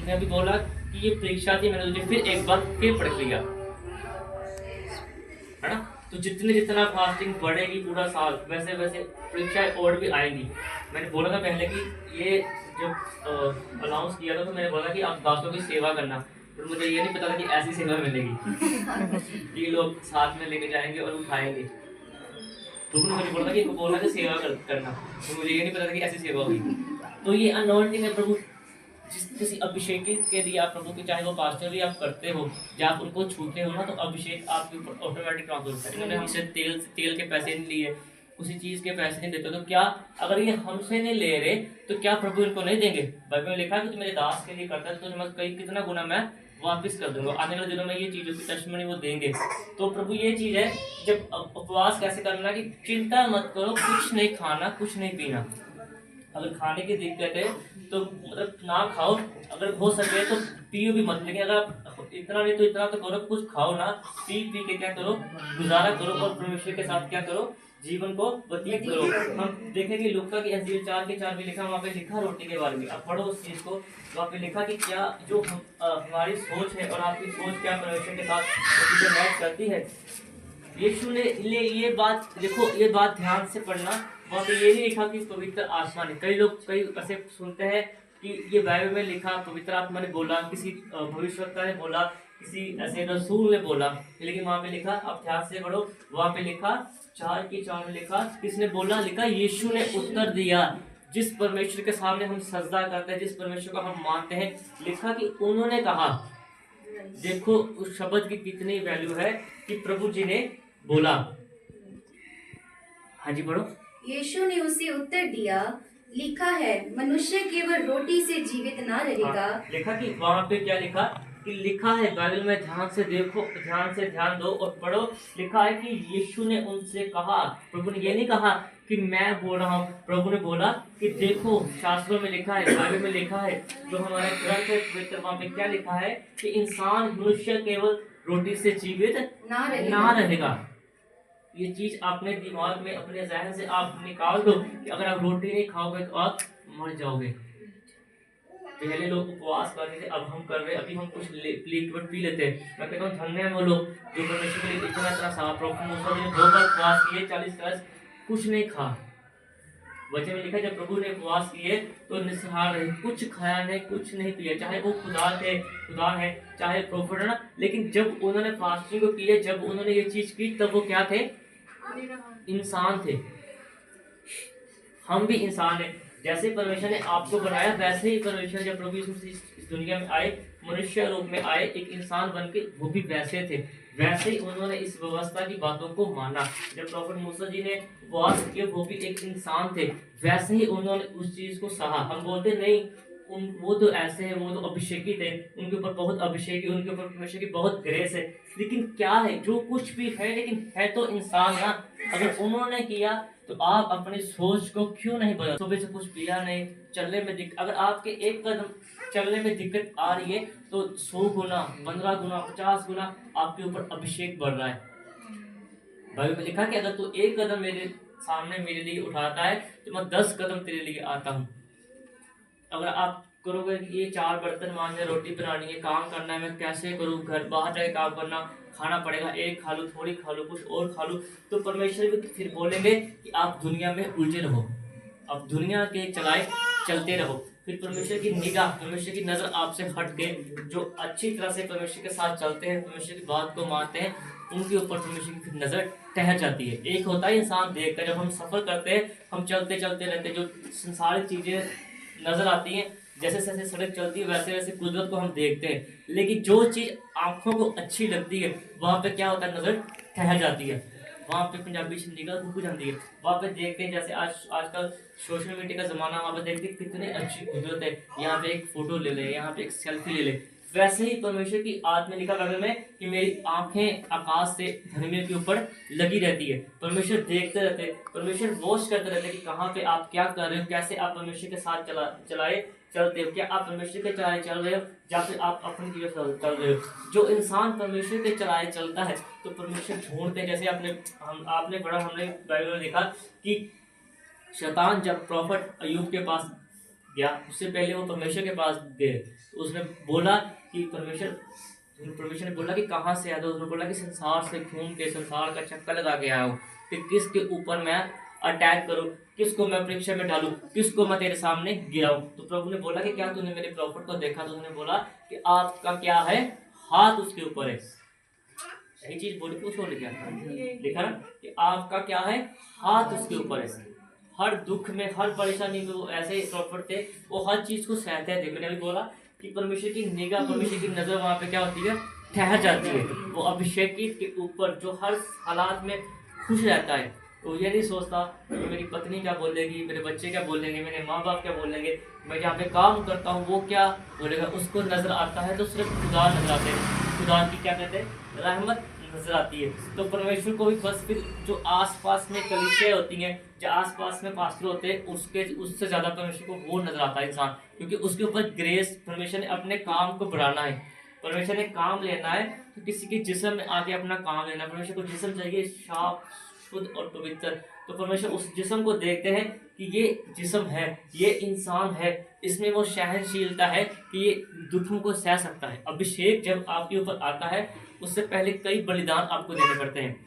उसने अभी बोला कि ये परीक्षा थी, मैंने तुझे फिर एक बार फिर पढ़ लिया, है ना। तो जितना फास्टिंग बढ़ेगी पूरा साल, वैसे वैसे परीक्षाएं और भी आएंगी। मैंने बोला था पहले कि ये जब अनाउंस किया था तो मैंने बोला कि आप दासों की सेवा करना, पर मुझे ये नहीं पता था कि ऐसी सेवा मिलेगी ये लोग साथ में लेके जाएंगे और उठाएंगे। तो उन्होंने मुझे बोला था कि बोला था सेवा करना, तो मुझे ये नहीं पता था कि ऐसी सेवा हुई। तो ये अनॉइंटिंग है प्रभु, जिस किसी अभिषेक के लिए आप प्रभु के, चाहे वो पास्टर भी आप करते हो, जब आप उनको छूते हो ना, तो अभिषेक आपके ऊपर ऑटोमेटिक ट्रांसफर होता है। इन्होंने हमसे तेल के पैसे नहीं लिए, उसी चीज के पैसे नहीं देते, तो क्या अगर ये हमसे नहीं ले रहे तो क्या प्रभु इनको नहीं देंगे? बाइबल में लिखा है कि तू मेरे दास के लिए करता है तो मैं कई कितना गुना मैं वापस कर दूंगा। आने वाले दिनों में ये चीजों की टेस्टिमनी वो देंगे। तो प्रभु ये चीज है, जब उपवास कैसे करना कि चिंता मत करो, कुछ नहीं खाना, कुछ नहीं पीना। अगर खाने की दिक्कत है तो मतलब ना खाओ, अगर हो सके तो पियो भी मत, लेकिन अगर इतना नहीं तो इतना तो करो, कुछ खाओ ना, पी पी के क्या करो, गुजारा करो और परमेश्वर के साथ क्या करो, जीवन को व्यतीत करो। हम देखेंगे लूका की अंजील 4:4 में लिखा, वहाँ पे लिखा रोटी के बारे में, अब पढ़ो उस चीज को। वहाँ पे लिखा कि क्या जो हमारी सोच है और आपकी सोच क्या परमेश्वर के साथ मैच करती है। यीशु ने ये बात देखो, ये बात ध्यान से पढ़ना। वहाँ पे ये नहीं लिखा कि पवित्र आत्मा ने, कई लोग कई ऐसे सुनते हैं कि ये बाइबल में लिखा पवित्र आत्मा ने बोला, किसी भविष्यवक्ता ने बोला, किसी ऐसे रसूल ने बोला, लेकिन वहाँ पे लिखा, आप ध्यान से पढ़ो, वहाँ पे लिखा 4:4 में लिखा, किसने बोला, लिखा यीशु ने उत्तर दिया। जिस परमेश्वर के सामने हम सजदा करते हैं, जिस परमेश्वर को हम मानते हैं, लिखा कि उन्होंने कहा। देखो उस शब्द की कितनी वैल्यू है कि प्रभु जी ने बोला। हाँ जी पढ़ो। यीशु ने उसे उत्तर दिया, लिखा है मनुष्य केवल रोटी से जीवित ना रहेगा। हाँ, लिखा कि वहाँ पे क्या लिखा कि लिखा है बाइबल में, ध्यान से देखो, ध्यान से ध्यान दो और पढ़ो। लिखा है कि यीशु ने उनसे कहा, प्रभु ने ये नहीं कहा कि मैं बोल रहा हूँ, प्रभु ने बोला कि देखो शास्त्रों में लिखा है, बाइबल में लिखा है, जो हमारे ग्रंथ है पवित्र, वहाँ पे क्या लिखा है कि इंसान मनुष्य केवल रोटी से जीवित ना रहेगा। ये चीज अपने दिमाग में, अपने जहन से आप निकाल दो कि अगर आप रोटी नहीं खाओगे तो आप मर जाओगे। पहले लोग उपवास करते थे, अब हम कर रहे, अभी हम कुछ लिक्विड पी लेते हैं। मैं कहता हूँ धन्य है वो लोग जो परमेश्वर के लिए इतना साफ। प्रभु मूसा जी ने 2 बार उपवास किए, 40 वर्ष कुछ नहीं खा। वचन में लिखा जब प्रभु ने उपवास किए तो निस्सहार रहे, कुछ खाया नहीं, कुछ नहीं पिया, चाहे वो खुदा है, चाहे प्रोफेट है ना, लेकिन जब उन्होंने फास्टिंग को किया, जब उन्होंने ये चीज की, तब वो क्या थे? इंसान थे। हम भी इंसान हैं। जैसे परमेश्वर ने आपको बनाया, वैसे ही परमेश्वर जब प्रभु यीशु मसीह इस दुनिया में आए, मनुष्य रूप में आए, एक इंसान बन के, वो भी वैसे थे। वैसे ही उन्होंने इस व्यवस्था की बातों को माना। जब प्रॉफिट मूसा जी ने उपवास किए, वो भी एक इंसान थे, वैसे ही उन्होंने उस चीज को सहा। हम बोलते नहीं वो तो ऐसे हैं, वो तो अभिषेकी थे, उनके ऊपर बहुत अभिषेक, उनके ऊपर परमेश्वर की बहुत ग्रेस है, लेकिन क्या है, जो कुछ भी है, लेकिन है तो इंसान ना। अगर उन्होंने किया तो आप अपनी सोच को क्यों नहीं बदल? सुबह से कुछ पिया नहीं, चलने में दिक्कत, अगर आपके एक कदम चलने में दिक्कत आ रही है तो 100 गुना, 15 गुना, 50 गुना आपके ऊपर अभिषेक बढ़ रहा है। बाइबल में लिखा कि अगर तू एक कदम मेरे सामने मेरे लिए उठाता है तो मैं 10 कदम तेरे लिए आता हूँ। अगर आप करोगे कि ये 4 बर्तन मांजने, रोटी बनानी है, काम करना है, मैं कैसे करूँ, घर बाहर जाके काम करना, खाना पड़ेगा, एक खा लूँ, थोड़ी खा लूँ, कुछ और खा लूँ, तो परमेश्वर भी फिर बोलेंगे कि आप दुनिया में उलझे रहो, अब दुनिया के चलाए चलते रहो। फिर परमेश्वर की निगाह, परमेश्वर की नजर आपसे हट के, जो अच्छी तरह से परमेश्वर के साथ चलते हैं, परमेश्वर की बात को मानते हैं, उनके ऊपर परमेश्वर की फिर नजर ठहर जाती है। एक होता है इंसान देखता है, जब हम सफर करते हैं, हम चलते चलते रहते हैं, जो संसारिक चीजें नजर आती हैं, जैसे जैसे सड़क चलती है वैसे वैसे कुदरत को हम देखते हैं, लेकिन जो चीज आंखों को अच्छी लगती है वहां पे क्या होता है, नजर ठहर जाती है, वहां पे पंजाबी से निगाह रुक जाती है। वहां पे देखते हैं, जैसे आजकल सोशल मीडिया का जमाना, वहां पे देखते हैं कितनी अच्छी कुदरत है, यहाँ पे एक फोटो ले ले, यहाँ पे एक सेल्फी ले ले। वैसे ही परमेश्वर की आत्मा में लिखा बाइबल में कि मेरी आंखें आकाश से धर्मियों के ऊपर लगी रहती है। परमेश्वर देखते रहते, परमेश्वर वॉच करते रहते कि कहाँ पे आप क्या कर रहे हो, कैसे आप परमेश्वर के साथ चलाए चलते हो, क्या आप परमेश्वर के चलाए चल रहे हो या फिर आप अपनी चीजों से चल रहे हो। जो इंसान परमेश्वर के चलाए चलता है तो परमेश्वर ढूंढते हैं। जैसे आपने हमने बाइबल में देखा कि शैतान जब प्रॉफिट अय्यूब के पास गया, उससे पहले वो परमेश्वर के पास गए। तो उसने बोला कि परमेश्वर ने बोला कि कहाँ से आया, तो उसने बोला कि संसार से घूम के संसार का चक्कर लगा के आया हूँ, कि किसके ऊपर मैं अटैक करूँ, किसको मैं परीक्षा में डालूं, किसको मैं तेरे सामने गिराऊं। तो प्रभु ने बोला कि क्या तूने मेरे प्रॉफिट को देखा? तो उसने बोला कि आपका क्या है, हाथ उसके ऊपर है। यही चीज बोली, कुछ और लिखा ना कि आपका क्या है, हाथ उसके ऊपर है। हर दुख में, हर परेशानी में वो ऐसे प्रॉफिट थे, वो हर चीज को सहते थे। मैंने अभी बोला कि परमेश्वर की निगाह, परमेश्वर की नजर वहां पे क्या होती है, ठहर जाती है। वो अभिषेकित के ऊपर जो हर हालात में खुश रहता है, तो ये नहीं सोचता कि मेरी पत्नी क्या बोलेगी, मेरे बच्चे क्या बोलेंगे, मेरे माँ बाप क्या बोलेंगे, मैं जहाँ पे काम करता हूँ वो क्या बोलेगा। उसको नजर आता है तो सिर्फ खुदा नजर आते हैं, खुदा की क्या कहते हैं, रहमत नजर आती है। तो परमेश्वर को भी बस फिर जो आसपास में कलीसियाँ होती हैं, जो आसपास में पास्टर होते हैं, उससे ज्यादा परमेश्वर को वो नजर आता है इंसान, क्योंकि उसके ऊपर ग्रेस, परमेश्वर ने अपने काम को बढ़ाना है, परमेश्वर ने काम लेना है। तो किसी के जिस्म में आके अपना काम लेना, परमेश्वर को जिस्म चाहिए साफ, शुद्ध और पवित्र। तो परमेश्वर उस जिस्म को देखते हैं कि ये जिस्म है, ये इंसान है, इसमें वो सहनशीलता है कि ये दुखों को सह सकता है। अभिषेक जब आपके ऊपर आता है, उससे पहले कई बलिदान आपको देने पड़ते हैं।